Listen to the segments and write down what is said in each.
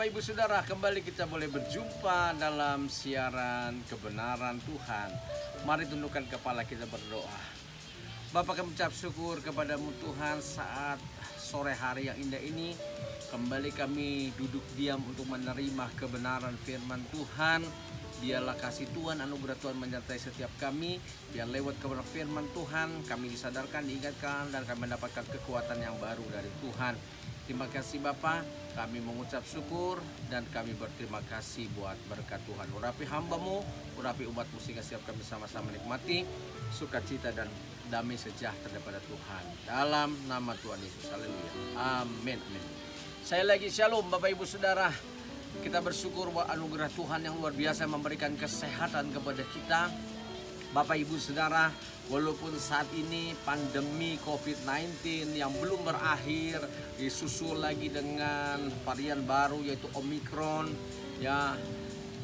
Bapak Ibu Saudara, kembali kita boleh berjumpa dalam siaran kebenaran Tuhan. Mari tundukkan kepala kita berdoa. Bapa, kami ucap syukur kepadamu Tuhan saat sore hari yang indah ini. Kembali kami duduk diam untuk menerima kebenaran firman Tuhan. Biarlah kasih Tuhan, anugerah Tuhan menyertai setiap kami. Biar lewat kebenaran firman Tuhan kami disadarkan, diingatkan, dan kami mendapatkan kekuatan yang baru dari Tuhan. Terima kasih Bapa, kami mengucap syukur dan kami berterima kasih buat berkat Tuhan. Urapi hamba-Mu, urapi umat-Mu sehingga siap kami sama-sama menikmati sukacita dan damai sejahtera daripada Tuhan. Dalam nama Tuhan Yesus, haleluya. Amin. Saya lagi shalom Bapak Ibu Saudara. Kita bersyukur bahwa anugerah Tuhan yang luar biasa memberikan kesehatan kepada kita. Bapak Ibu Saudara, walaupun saat ini pandemi COVID-19 yang belum berakhir, disusul lagi dengan varian baru yaitu Omicron, ya.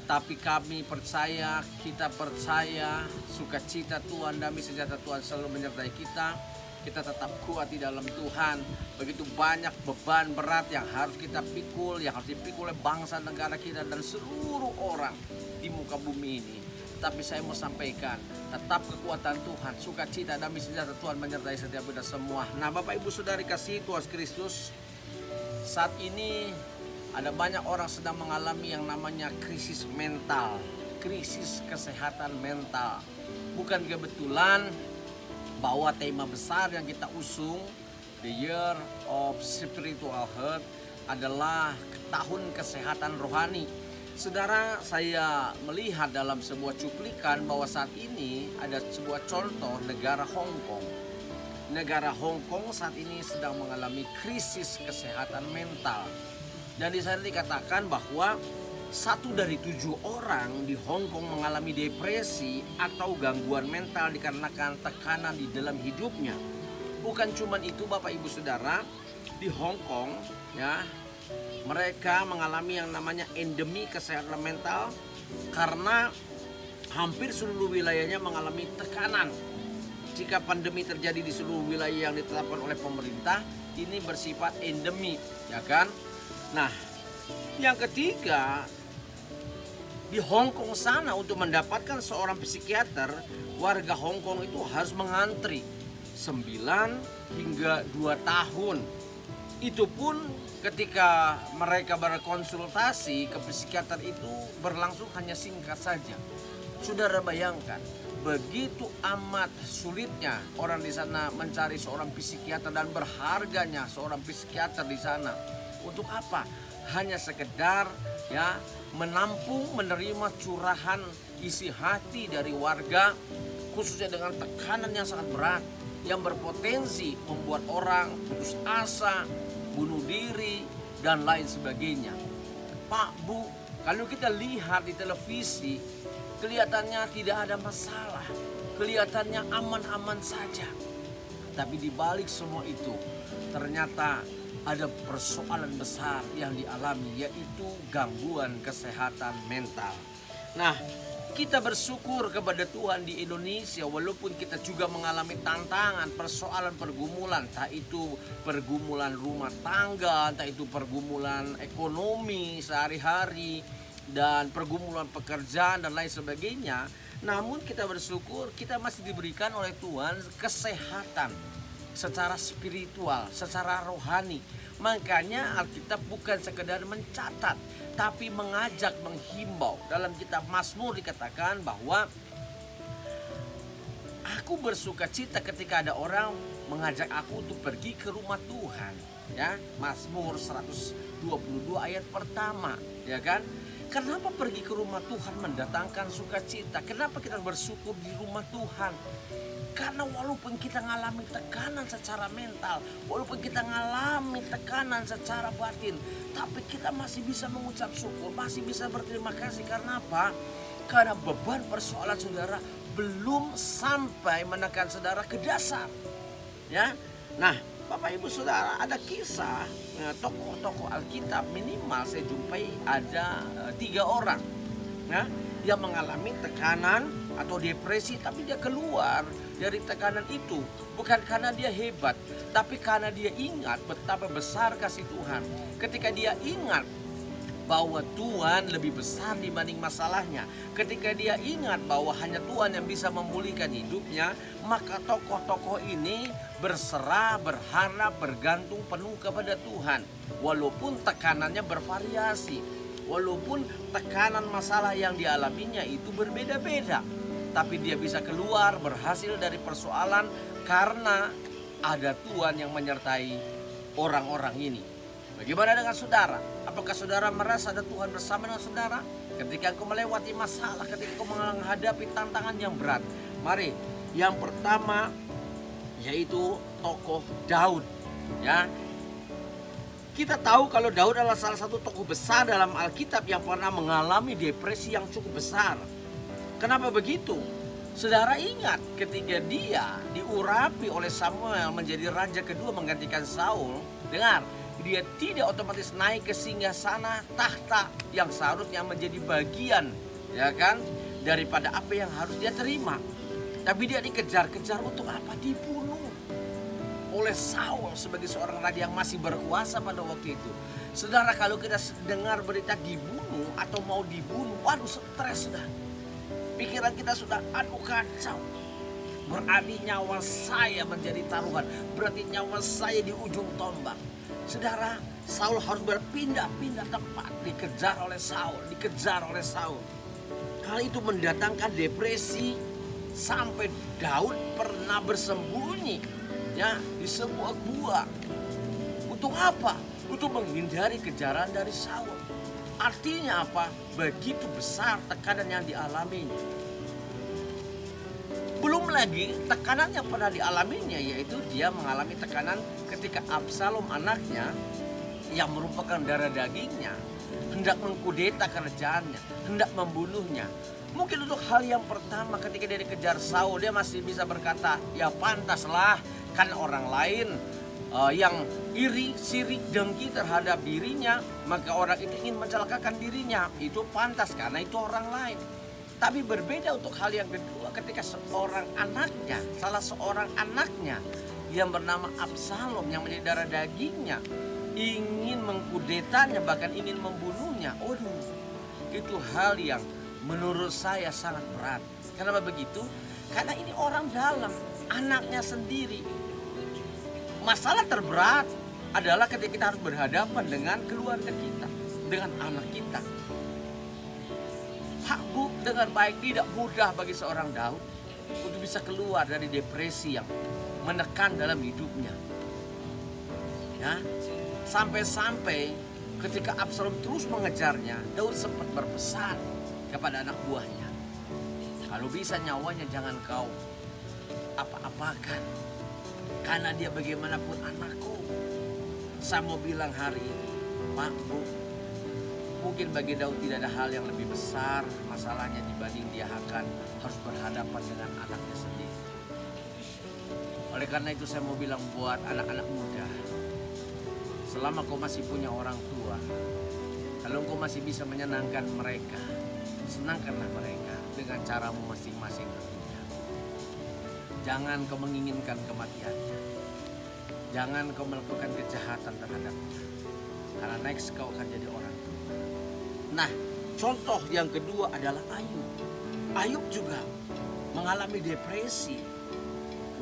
Tapi kami percaya, kita percaya sukacita Tuhan, damai sejahtera Tuhan selalu menyertai kita. Kita tetap kuat di dalam Tuhan. Begitu banyak beban berat yang harus kita pikul, yang harus dipikul oleh bangsa negara kita dan seluruh orang di muka bumi ini. Tapi saya mau sampaikan, tetap kekuatan Tuhan, sukacita, damai sejahtera Tuhan menyertai setiap kita semua. Nah Bapak Ibu Saudari kasih Tuhan Kristus, saat ini ada banyak orang sedang mengalami yang namanya krisis mental, krisis kesehatan mental. Bukan kebetulan bahwa tema besar yang kita usung, The Year of Spiritual Health, adalah tahun kesehatan rohani. Saudara, saya melihat dalam sebuah cuplikan bahwa saat ini ada sebuah contoh negara Hong Kong. Negara Hong Kong saat ini sedang mengalami krisis kesehatan mental. Dan di sana dikatakan bahwa 1 dari 7 orang di Hong Kong mengalami depresi atau gangguan mental dikarenakan tekanan di dalam hidupnya. Bukan cuma itu Bapak Ibu Saudara, di Hong Kong ya, mereka mengalami yang namanya endemi kesehatan mental karena hampir seluruh wilayahnya mengalami tekanan. Jika pandemi terjadi di seluruh wilayah yang ditetapkan oleh pemerintah, ini bersifat endemi, ya kan? Nah, yang ketiga, di Hong Kong sana untuk mendapatkan seorang psikiater, warga Hong Kong itu harus mengantri 9 hingga 2 tahun. Itu pun ketika mereka berkonsultasi ke psikiater itu berlangsung hanya singkat saja. Saudara bayangkan, begitu amat sulitnya orang di sana mencari seorang psikiater dan berharganya seorang psikiater di sana. Untuk apa? Hanya sekedar ya menampung, menerima curahan isi hati dari warga, khususnya dengan tekanan yang sangat berat yang berpotensi membuat orang putus asa, bunuh diri, dan lain sebagainya. Pak, Bu, kalau kita lihat di televisi, kelihatannya tidak ada masalah, kelihatannya aman-aman saja. Tapi di balik semua itu, ternyata ada persoalan besar yang dialami, yaitu gangguan kesehatan mental. Nah, kita bersyukur kepada Tuhan di Indonesia, walaupun kita juga mengalami tantangan, persoalan, pergumulan, entah itu pergumulan rumah tangga, entah itu pergumulan ekonomi sehari-hari, dan pergumulan pekerjaan dan lain sebagainya. Namun kita bersyukur kita masih diberikan oleh Tuhan kesehatan secara spiritual, secara rohani. Makanya Alkitab bukan sekedar mencatat, tapi mengajak, menghimbau. Dalam kitab Mazmur dikatakan bahwa aku bersuka cita ketika ada orang mengajak aku untuk pergi ke rumah Tuhan. Ya, Mazmur 122 ayat pertama, ya kan? Kenapa pergi ke rumah Tuhan mendatangkan sukacita? Kenapa kita bersyukur di rumah Tuhan? Karena walaupun kita mengalami tekanan secara mental, walaupun kita mengalami tekanan secara batin, tapi kita masih bisa mengucap syukur, masih bisa berterima kasih. Karena apa? Karena beban persoalan saudara belum sampai menekan saudara ke dasar. Ya, nah Bapak Ibu Saudara, ada kisah tokoh-tokoh Alkitab, minimal saya jumpai ada 3 orang ya, yang mengalami tekanan atau depresi, tapi dia keluar dari tekanan itu bukan karena dia hebat, tapi karena dia ingat betapa besar kasih Tuhan. Ketika dia ingat bahwa Tuhan lebih besar dibanding masalahnya. Ketika dia ingat bahwa hanya Tuhan yang bisa memulihkan hidupnya, maka tokoh-tokoh ini berserah, berharap, bergantung penuh kepada Tuhan. Walaupun tekanannya bervariasi, walaupun tekanan masalah yang dialaminya itu berbeda-beda, tapi dia bisa keluar berhasil dari persoalan karena ada Tuhan yang menyertai orang-orang ini. Bagaimana dengan saudara? Apakah saudara merasa ada Tuhan bersama dengan saudara? Ketika engkau melewati masalah, ketika engkau menghadapi tantangan yang berat. Mari, yang pertama yaitu tokoh Daud. Ya, kita tahu kalau Daud adalah salah satu tokoh besar dalam Alkitab yang pernah mengalami depresi yang cukup besar. Kenapa begitu? Saudara ingat ketika dia diurapi oleh Samuel menjadi raja kedua menggantikan Saul. Dengar, dia tidak otomatis naik ke singgasana tahta yang seharusnya menjadi bagian, ya kan, daripada apa yang harus dia terima. Tapi dia dikejar-kejar untuk apa? Dibunuh oleh Saul sebagai seorang raja yang masih berkuasa pada waktu itu. Saudara, kalau kita dengar berita dibunuh atau mau dibunuh, waduh, stres sudah. Pikiran kita sudah kacau. Berarti nyawa saya menjadi taruhan, berarti nyawa saya di ujung tombak. Saudara, Saul harus berpindah-pindah tempat, dikejar oleh Saul. Hal itu mendatangkan depresi sampai Daud pernah bersembunyi, ya, di sebuah gua. Untuk apa? Untuk menghindari kejaran dari Saul. Artinya apa? Begitu besar tekanan yang dialaminya. Belum lagi tekanan yang pernah dialaminya, yaitu dia mengalami tekanan ketika Absalom anaknya yang merupakan darah dagingnya hendak mengkudeta kerajaannya, hendak membunuhnya. Mungkin untuk hal yang pertama ketika dia dikejar Saul, dia masih bisa berkata, ya pantaslah, kan orang lain yang iri, sirik, dengki terhadap dirinya, maka orang itu ingin mencelakakan dirinya. Itu pantas karena itu orang lain. Tapi berbeda untuk hal yang kedua ketika salah seorang anaknya yang bernama Absalom yang menjadi darah dagingnya ingin mengkudetanya, bahkan ingin membunuhnya. Waduh, itu hal yang menurut saya sangat berat. Kenapa begitu? Karena ini orang dalam, anaknya sendiri. Masalah terberat adalah ketika kita harus berhadapan dengan keluarga kita, dengan anak kita. Dengan baik, tidak mudah bagi seorang Daud untuk bisa keluar dari depresi yang menekan dalam hidupnya. Ya, sampai-sampai ketika Absalom terus mengejarnya, Daud sempat berpesan kepada anak buahnya, kalau bisa nyawanya jangan kau apa-apakan, karena dia bagaimanapun anakku. Saya mau bilang hari ini, Pak, Bu, mungkin bagi Daud tidak ada hal yang lebih besar masalahnya dibanding dia akan harus berhadapan dengan anaknya sendiri. Oleh karena itu saya mau bilang buat anak-anak muda, selama kau masih punya orang tua, kalau kau masih bisa menyenangkan mereka, senangkanlah mereka dengan caramu masing-masing tentunya. Jangan kau menginginkan kematiannya, jangan kau melakukan kejahatan terhadapnya, karena next kau akan jadi orang tua. Nah, contoh yang kedua adalah Ayub. Ayub juga mengalami depresi,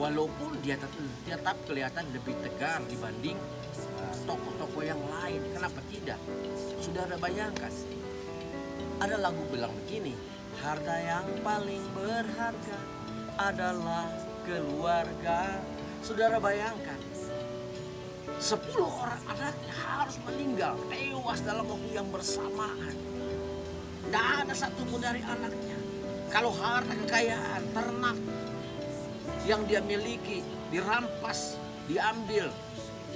walaupun dia tetap kelihatan lebih tegar dibanding tokoh-tokoh yang lain. Kenapa tidak? Saudara bayangkan, ada lagu bilang begini, harta yang paling berharga adalah keluarga. Saudara bayangkan, 10 orang anaknya harus meninggal, tewas dalam waktu yang bersamaan. Tidak ada satupun dari anaknya. Kalau harta kekayaan, ternak yang dia miliki dirampas, diambil,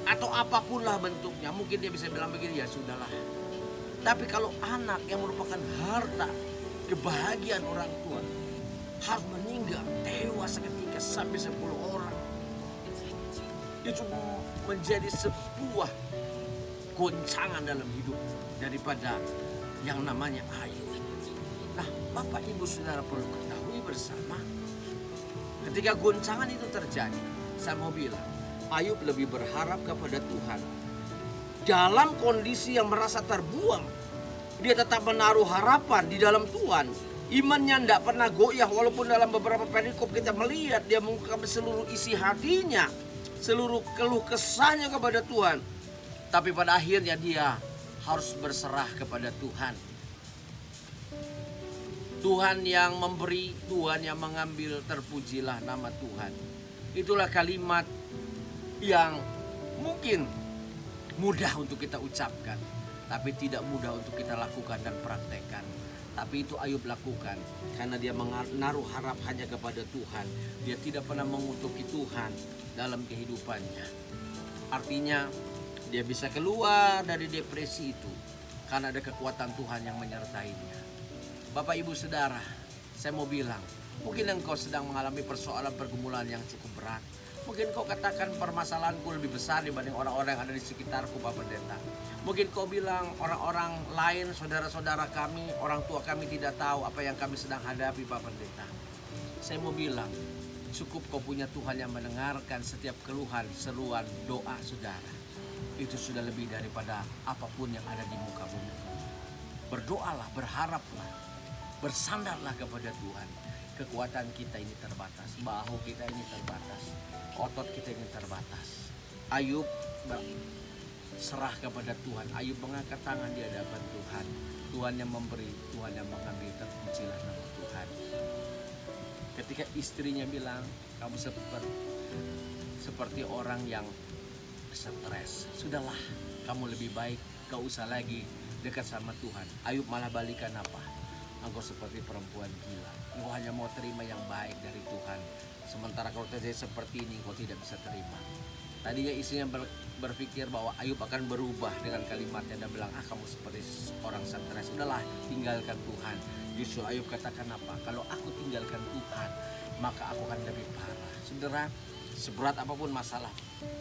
atau apapun lah bentuknya, mungkin dia bisa bilang begini, ya sudahlah. Tapi kalau anak yang merupakan harta, kebahagiaan orang tua, harus meninggal, tewas seketika sampai 10 orang. Itu menjadi sebuah goncangan dalam hidup daripada yang namanya Ayub. Nah, Bapak Ibu Saudara perlu ketahui bersama, ketika goncangan itu terjadi, saya mau bilang, Ayub lebih berharap kepada Tuhan. Dalam kondisi yang merasa terbuang, dia tetap menaruh harapan di dalam Tuhan. Imannya tidak pernah goyah, walaupun dalam beberapa perikop kita melihat dia mengungkapkan seluruh isi hatinya, seluruh keluh kesahnya kepada Tuhan. Tapi pada akhirnya dia harus berserah kepada Tuhan. Tuhan yang memberi, Tuhan yang mengambil, terpujilah nama Tuhan. Itulah kalimat yang mungkin mudah untuk kita ucapkan, tapi tidak mudah untuk kita lakukan dan praktekkan. Tapi itu Ayub lakukan karena dia menaruh harap hanya kepada Tuhan. Dia tidak pernah mengutuki Tuhan dalam kehidupannya. Artinya dia bisa keluar dari depresi itu karena ada kekuatan Tuhan yang menyertainya. Bapak Ibu Saudara, saya mau bilang, mungkin engkau sedang mengalami persoalan pergumulan yang cukup berat. Mungkin kau katakan permasalahanku lebih besar dibanding orang-orang yang ada di sekitarku, Pak Pendeta. Mungkin kau bilang orang-orang lain, saudara-saudara kami, orang tua kami tidak tahu apa yang kami sedang hadapi, Pak Pendeta. Saya mau bilang, cukup kau punya Tuhan yang mendengarkan setiap keluhan, seruan, doa saudara. Itu sudah lebih daripada apapun yang ada di muka bumi. Berdoalah, berharaplah, bersandarlah kepada Tuhan. Kekuatan kita ini terbatas, bahu kita ini terbatas, otot kita ini terbatas. Ayub serah kepada Tuhan. Ayub mengangkat tangan di hadapan Tuhan. Tuhan yang memberi, Tuhan yang mengambil, terpujilah nama Tuhan. Ketika istrinya bilang, kamu seperti orang yang stres, sudahlah, kamu lebih baik gak usah lagi dekat sama Tuhan. Ayub malah balikan apa? Engkau seperti perempuan gila. Engkau hanya mau terima yang baik dari Tuhan. Sementara kalau terjadi seperti ini, engkau tidak bisa terima. Tadinya istrinya berpikir bahwa Ayub akan berubah dengan kalimatnya dan bilang, kamu seperti orang stres. Udahlah, tinggalkan Tuhan. Justru Ayub katakan apa? Kalau aku tinggalkan Tuhan, maka aku akan lebih parah. Saudara, seberat apapun masalah,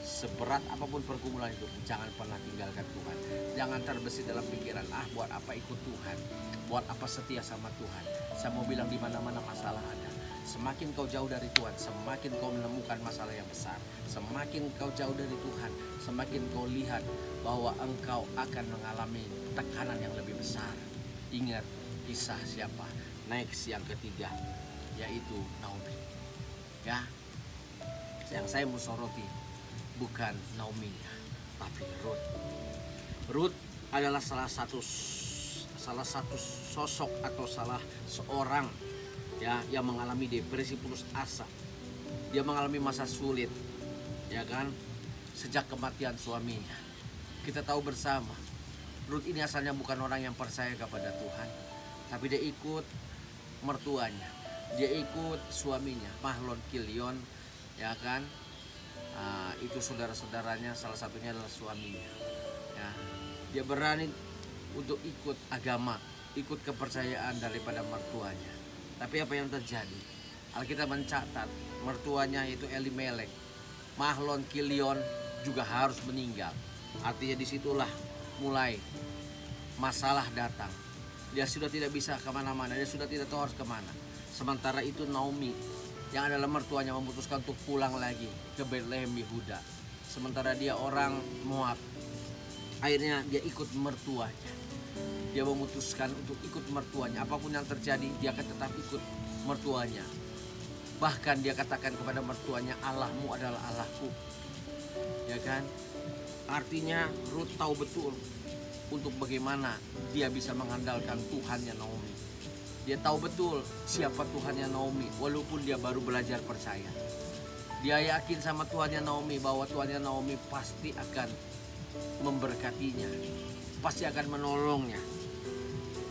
seberat apapun pergumulan itu, jangan pernah tinggalkan Tuhan. Jangan terbesit dalam pikiran, buat apa ikut Tuhan, buat apa setia sama Tuhan. Saya mau bilang, di mana-mana masalah ada, semakin kau jauh dari Tuhan, semakin kau menemukan masalah yang besar. Semakin kau jauh dari Tuhan, semakin kau lihat bahwa engkau akan mengalami tekanan yang lebih besar. Ingat kisah siapa? Next yang ketiga, yaitu Naomi. Ya, yang saya mau soroti bukan Naomi-nya, tapi Ruth. Ruth adalah salah satu sosok atau salah seorang ya yang mengalami depresi putus asa. Dia mengalami masa sulit, ya kan, sejak kematian suaminya. Kita tahu bersama, Ruth ini asalnya bukan orang yang percaya kepada Tuhan, tapi dia ikut mertuanya, dia ikut suaminya, Mahlon Kilion, ya kan. Itu saudara-saudaranya, salah satunya adalah suaminya. Ya, dia berani untuk ikut agama, ikut kepercayaan daripada mertuanya. Tapi apa yang terjadi? Alkitab mencatat mertuanya itu Elimelek, Mahlon Kilion juga harus meninggal. Artinya disitulah mulai masalah datang. Dia sudah tidak bisa kemana-mana, dia sudah tidak tahu harus kemana. Sementara itu Naomi yang adalah mertuanya memutuskan untuk pulang lagi ke Bethlehem Yehuda. Sementara dia orang Moab. Akhirnya dia ikut mertuanya. Dia memutuskan untuk ikut mertuanya. Apapun yang terjadi, dia akan tetap ikut mertuanya. Bahkan dia katakan kepada mertuanya, Allahmu adalah Allahku. Ya kan? Artinya Ruth tahu betul untuk bagaimana dia bisa mengandalkan Tuhannya Naomi. Dia tahu betul siapa Tuhannya Naomi, walaupun dia baru belajar percaya. Dia yakin sama Tuhannya Naomi bahwa Tuhannya Naomi pasti akan memberkatinya, pasti akan menolongnya.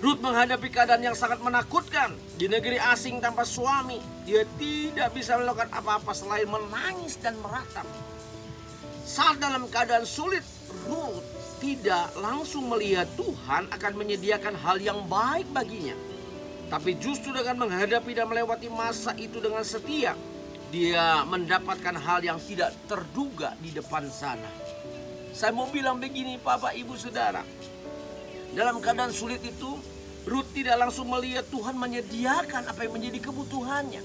Ruth menghadapi keadaan yang sangat menakutkan di negeri asing tanpa suami. Dia tidak bisa melakukan apa-apa selain menangis dan meratap. Saat dalam keadaan sulit, Ruth tidak langsung melihat Tuhan akan menyediakan hal yang baik baginya. Tapi justru dengan menghadapi dan melewati masa itu dengan setia, dia mendapatkan hal yang tidak terduga di depan sana. Saya mau bilang begini, Bapak, Ibu, Saudara. Dalam keadaan sulit itu, Ruth tidak langsung melihat Tuhan menyediakan apa yang menjadi kebutuhannya.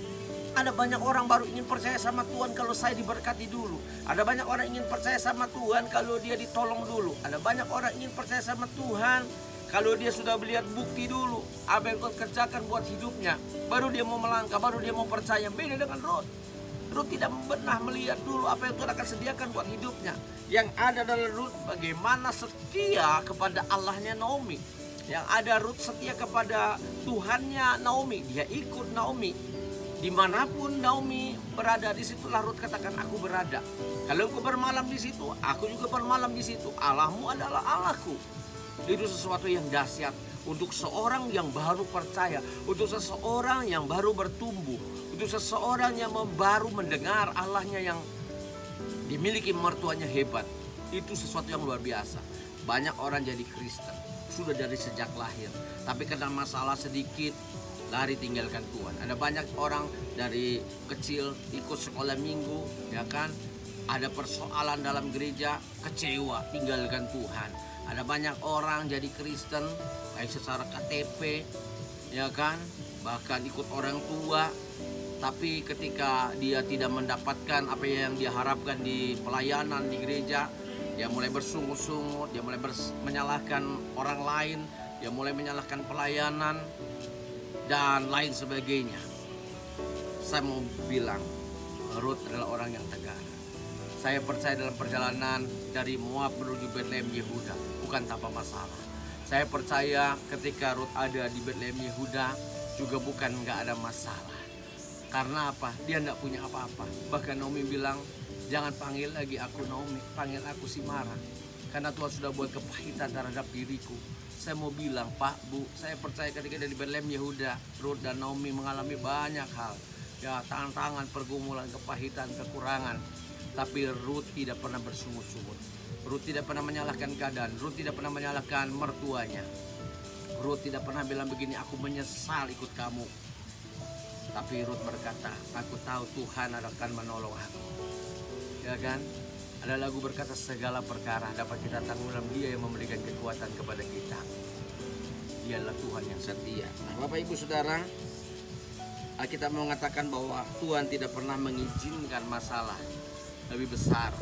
Ada banyak orang baru ingin percaya sama Tuhan kalau saya diberkati dulu. Ada banyak orang ingin percaya sama Tuhan kalau dia ditolong dulu. Ada banyak orang ingin percaya sama Tuhan Kalau dia sudah melihat bukti dulu apa yang Tuhan kerjakan buat hidupnya, baru dia mau melangkah, baru dia mau percaya. Beda dengan Ruth. Ruth tidak pernah melihat dulu apa yang Tuhan akan sediakan buat hidupnya. Yang ada adalah Ruth bagaimana setia kepada Allahnya Naomi. Yang ada Ruth setia kepada Tuhannya Naomi. Dia ikut Naomi. Dimanapun Naomi berada, disitulah Ruth katakan, aku berada. Kalau engkau bermalam di situ, aku juga bermalam di situ. Allahmu adalah Allahku. Itu sesuatu yang dahsyat untuk seorang yang baru percaya, untuk seseorang yang baru bertumbuh, untuk seseorang yang baru mendengar Allahnya yang dimiliki mertuanya hebat. Itu sesuatu yang luar biasa. Banyak orang jadi Kristen sudah dari sejak lahir, tapi karena masalah sedikit lari tinggalkan Tuhan. Ada banyak orang dari kecil ikut sekolah minggu, ya kan? Ada persoalan dalam gereja, kecewa, tinggalkan Tuhan. Ada banyak orang jadi Kristen baik secara KTP, ya kan, bahkan ikut orang tua, tapi ketika dia tidak mendapatkan apa yang dia harapkan di pelayanan di gereja, dia mulai bersungut-sungut, dia mulai menyalahkan orang lain, dia mulai menyalahkan pelayanan dan lain sebagainya. Saya mau bilang, Ruth adalah orang yang tegar. Saya percaya dalam perjalanan dari Moab menuju Betlehem Yehuda bukan tanpa masalah. Saya percaya ketika Ruth ada di Betlehem Yehuda juga bukan nggak ada masalah. Karena apa? Dia nggak punya apa-apa. Bahkan Naomi bilang, jangan panggil lagi aku Naomi, panggil aku si Mara. Karena Tuhan sudah buat kepahitan terhadap diriku. Saya mau bilang, Pak, Bu, saya percaya ketika dari Betlehem Yehuda, Ruth dan Naomi mengalami banyak hal. Ya, tantangan, pergumulan, kepahitan, kekurangan. Tapi Ruth tidak pernah bersungut-sungut. Ruth tidak pernah menyalahkan keadaan. Ruth tidak pernah menyalahkan mertuanya. Ruth tidak pernah bilang begini, aku menyesal ikut kamu. Tapi Ruth berkata, aku tahu Tuhan akan menolong aku. Ya kan? Ada lagu berkata, segala perkara dapat kita tanggung dalam Dia yang memberikan kekuatan kepada kita. Dialah Tuhan yang setia. Nah, Bapak Ibu Saudara, kita mengatakan bahwa Tuhan tidak pernah mengizinkan masalah lebih besar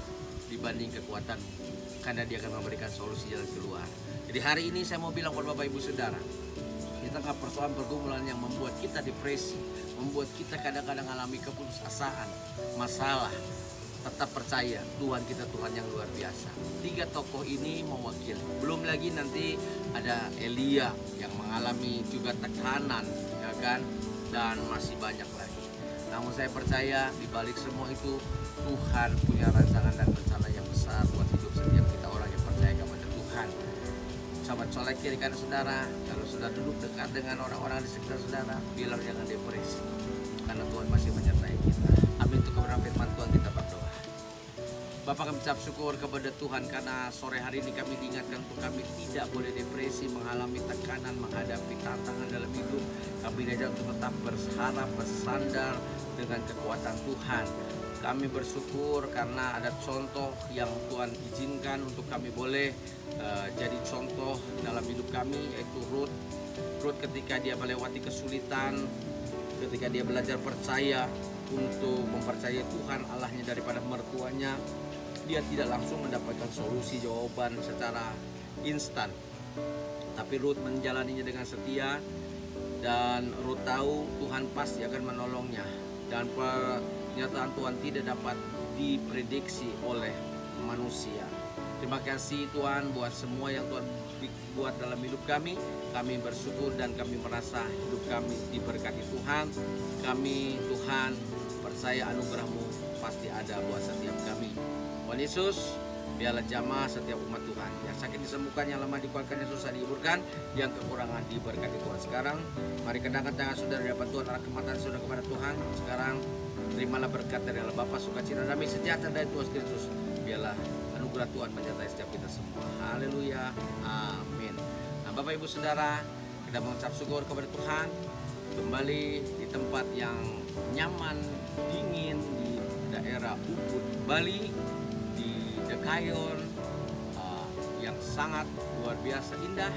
dibanding kekuatanmu, karena Dia akan memberikan solusi jalan keluar. Jadi hari ini saya mau bilang kepada Bapak Ibu Saudara, di tengah persoalan pergumulan yang membuat kita depresi, membuat kita kadang-kadang alami keputusasaan, masalah, tetap percaya Tuhan kita Tuhan yang luar biasa. 3 tokoh ini mewakili. Belum lagi nanti ada Elia yang mengalami juga tekanan, ya kan, dan masih banyak lagi. Namun saya percaya di balik semua itu Tuhan punya rancangan dan rencana yang besar buat hidup setiap kita orang yang percaya kepada Tuhan. Sahabat soleh kiri kanan saudara, kalau sudah duduk dekat dengan orang-orang di sekitar saudara, bilang jangan depresi, karena Tuhan masih menyertai kita. Amin. Untuk kebenaran firman Tuhan kita berdoa. Bapak, kami ucap syukur kepada Tuhan karena sore hari ini kami diingatkan untuk kami tidak boleh depresi, mengalami tekanan, menghadapi tantangan dalam hidup. Kami diajak untuk tetap berharap, bersandar dengan kekuatan Tuhan. Kami bersyukur karena ada contoh yang Tuhan izinkan untuk kami boleh jadi contoh dalam hidup kami, yaitu Ruth. Ruth ketika dia melewati kesulitan, ketika dia belajar percaya untuk mempercayai Tuhan Allahnya daripada mertuanya, dia tidak langsung mendapatkan solusi jawaban secara instan. Tapi Ruth menjalaninya dengan setia, dan Ruth tahu Tuhan pasti akan menolongnya. Dan pernyataan Tuhan tidak dapat diprediksi oleh manusia. Terima kasih Tuhan buat semua yang Tuhan buat dalam hidup kami. Kami bersyukur dan kami merasa hidup kami diberkati Tuhan. Kami Tuhan percaya anugerah-Mu pasti ada buat setiap kami. Tuhan Yesus, biarlah jamaah setiap umat Tuhan. Yang sakit disembuhkan, yang lemah dikuatkan, yang susah dihiburkan, yang kekurangan diberkati Tuhan. Sekarang mari kedangkan tangan saudara di hadapan Tuhan, arah kematan saudara kepada Tuhan. Sekarang terimalah berkat dari Allah Bapa, sukacita, damai sejahtera dari Tuhan Kristus. Biarlah anugerah Tuhan menyertai setiap kita semua. Haleluya, amin. Nah, Bapak Ibu Saudara, kita mengucap syukur kepada Tuhan kembali di tempat yang nyaman, dingin di daerah Ubud, Bali, di Dekayon, yang sangat luar biasa indah.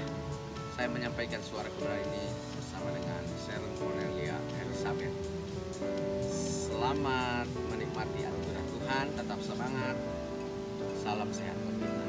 Saya menyampaikan suara kebenaran ini bersama dengan Sharon Cornelia Elizabeth. Selamat menikmati anugerah Tuhan, tetap semangat. Salam sehat bagi kita.